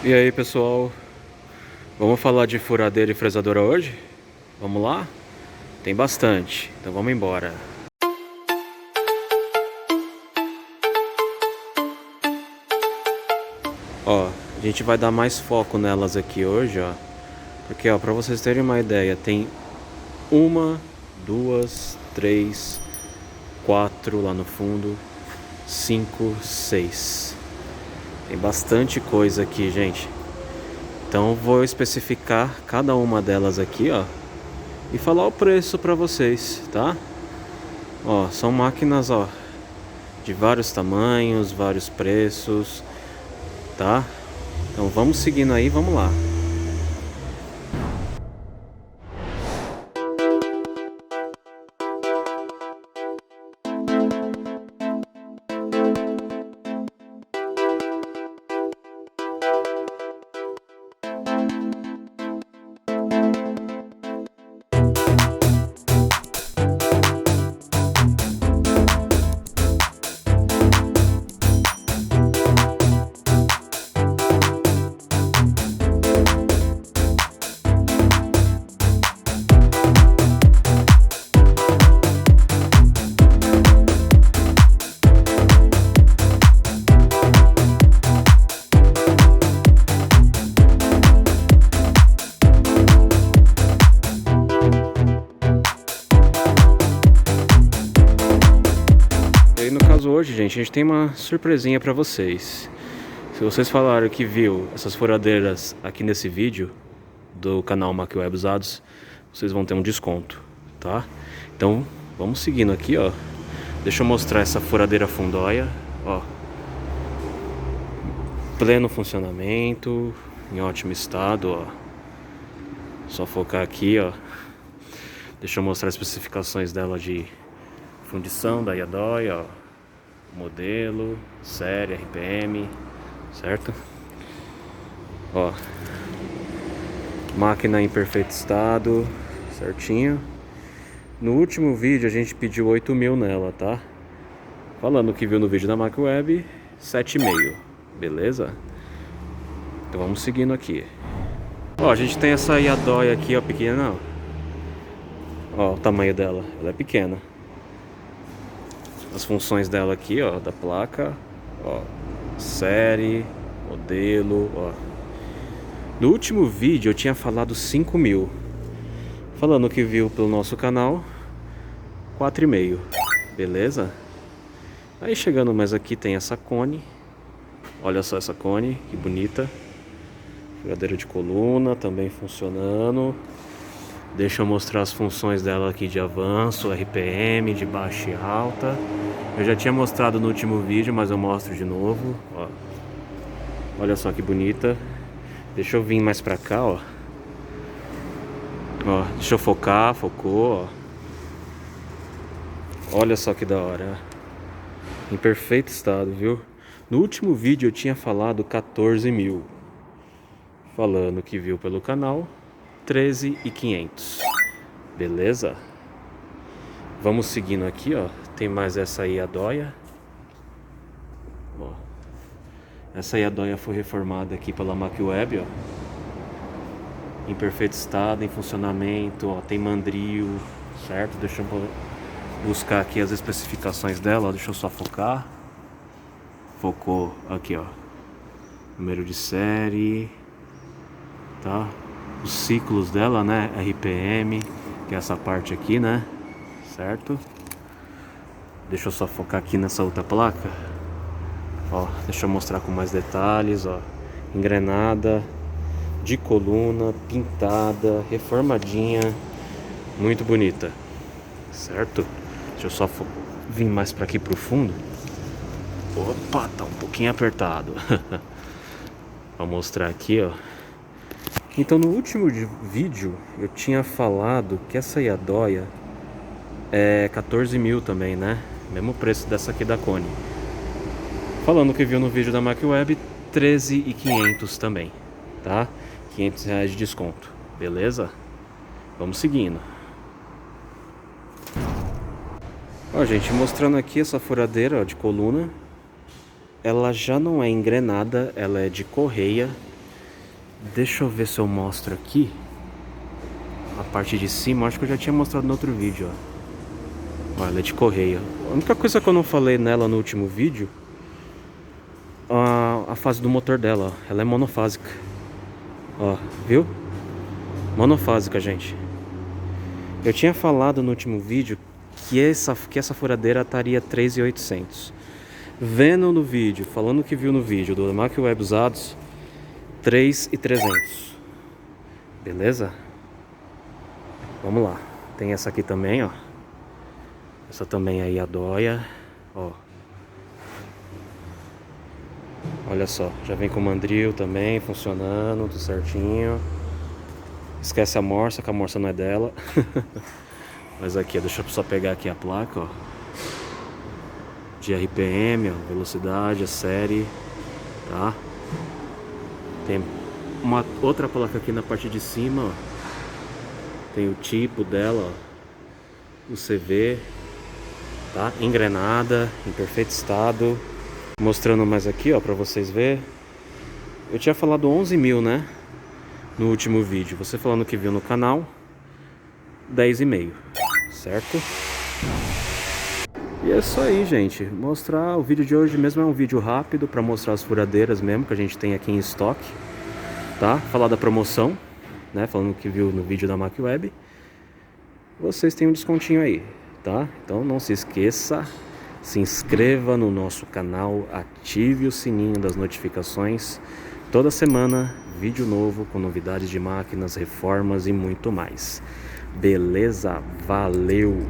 E aí, pessoal, vamos falar de furadeira e fresadora hoje? Vamos lá? Tem bastante, então vamos embora. Ó, a gente vai dar mais foco nelas aqui hoje, ó. Porque, ó, pra vocês terem uma ideia, tem uma, duas, três, quatro lá no fundo, cinco, seis. Tem bastante coisa aqui, gente. Então vou especificar cada uma delas aqui, ó, e falar o preço pra vocês, tá? Ó, são máquinas, ó, de vários tamanhos, vários preços, tá? Então vamos seguindo aí, vamos lá. E aí, no caso hoje, gente, a gente tem uma surpresinha pra vocês. Se vocês falaram que viu essas furadeiras aqui nesse vídeo do canal MacWeb Usados, vocês vão ter um desconto, tá? Então, vamos seguindo aqui, ó. Deixa eu mostrar essa furadeira fundóia, ó. Pleno funcionamento, em ótimo estado, ó. Só focar aqui, ó. Deixa eu mostrar as especificações dela de fundição da Yadoi, ó. Modelo, série, RPM, certo? Ó. Máquina em perfeito estado, certinho. No último vídeo a gente pediu 8.000 nela, tá? Falando que viu no vídeo da MacWeb, 7,5, beleza? Então vamos seguindo aqui. Ó, a gente tem essa Yadoi aqui, ó, pequena, ó, o tamanho dela, ela é pequena. As funções dela aqui, ó, da placa, ó, série, modelo, ó. No último vídeo eu tinha falado 5.000. Falando que viu pelo nosso canal, 4,5, beleza? Aí chegando mais aqui tem essa cone. Olha só essa cone, que bonita. Furadeira de coluna, também funcionando. Deixa eu mostrar as funções dela aqui de avanço, RPM, de baixa e alta. Eu já tinha mostrado no último vídeo, mas eu mostro de novo, ó. Olha só que bonita. Deixa eu vir mais pra cá, ó. Ó, deixa eu focar, focou, ó. Olha só que da hora. Em perfeito estado, viu? No último vídeo eu tinha falado 14.000. Falando que viu pelo canal, 13.500. Beleza? Vamos seguindo aqui, ó. Tem mais essa aí, a Yadoi. Ó. Essa Yadoi foi reformada aqui pela MacWeb, ó. Em perfeito estado, em funcionamento, ó. Tem mandril, certo? Deixa eu buscar aqui as especificações dela, ó. Deixa eu só focar. Focou aqui, ó. Número de série, tá? Os ciclos dela, né? RPM, que é essa parte aqui, né? Certo? Deixa eu só focar aqui nessa outra placa. Ó, deixa eu mostrar com mais detalhes, ó. Engrenada, de coluna, pintada, reformadinha, muito bonita, certo? Deixa eu só vir mais para aqui pro fundo. Opa, tá um pouquinho apertado. Vou mostrar aqui, ó. Então no último vídeo eu tinha falado que essa Yadoi é 14.000 também, né? Mesmo preço dessa aqui da Cone. Falando que viu no vídeo da MacWeb, 13.500 também, tá? R$500 de desconto, beleza? Vamos seguindo. Ó, gente, mostrando aqui essa furadeira, ó, de coluna. Ela já não é engrenada, ela é de correia. Deixa eu ver se eu mostro aqui a parte de cima. Acho que eu já tinha mostrado no outro vídeo, ó. Olha, ela é de correia. A única coisa que eu não falei nela no último vídeo, a fase do motor dela, ó. Ela é monofásica. Ó, viu? Monofásica, gente. Eu tinha falado no último vídeo que essa furadeira estaria 3.800. Vendo no vídeo, falando que viu no vídeo do MaquiWeb Usados, 3.300. Beleza? Vamos lá. Tem essa aqui também, ó. Essa também aí, a Doia. Ó. Olha só, já vem com o mandril também, funcionando, tudo certinho. Esquece a morsa, que a morsa não é dela. Mas aqui, deixa eu só pegar aqui a placa, ó. De RPM, ó, velocidade, a série, tá? Tem uma outra placa aqui na parte de cima, ó. Tem o tipo dela, ó. O CV, tá? Engrenada, em perfeito estado. Mostrando mais aqui, ó, pra vocês verem. Eu tinha falado 11.000, né? No último vídeo. Você falando que viu no canal, 10.500, certo? E é isso aí, gente. Mostrar o vídeo de hoje mesmo é um vídeo rápido pra mostrar as furadeiras mesmo que a gente tem aqui em estoque, tá? Falar da promoção, né? Falando que viu no vídeo da MaquiWeb. Vocês têm um descontinho aí, tá? Então não se esqueça, se inscreva no nosso canal, ative o sininho das notificações. Toda semana, vídeo novo com novidades de máquinas, reformas e muito mais. Beleza? Valeu!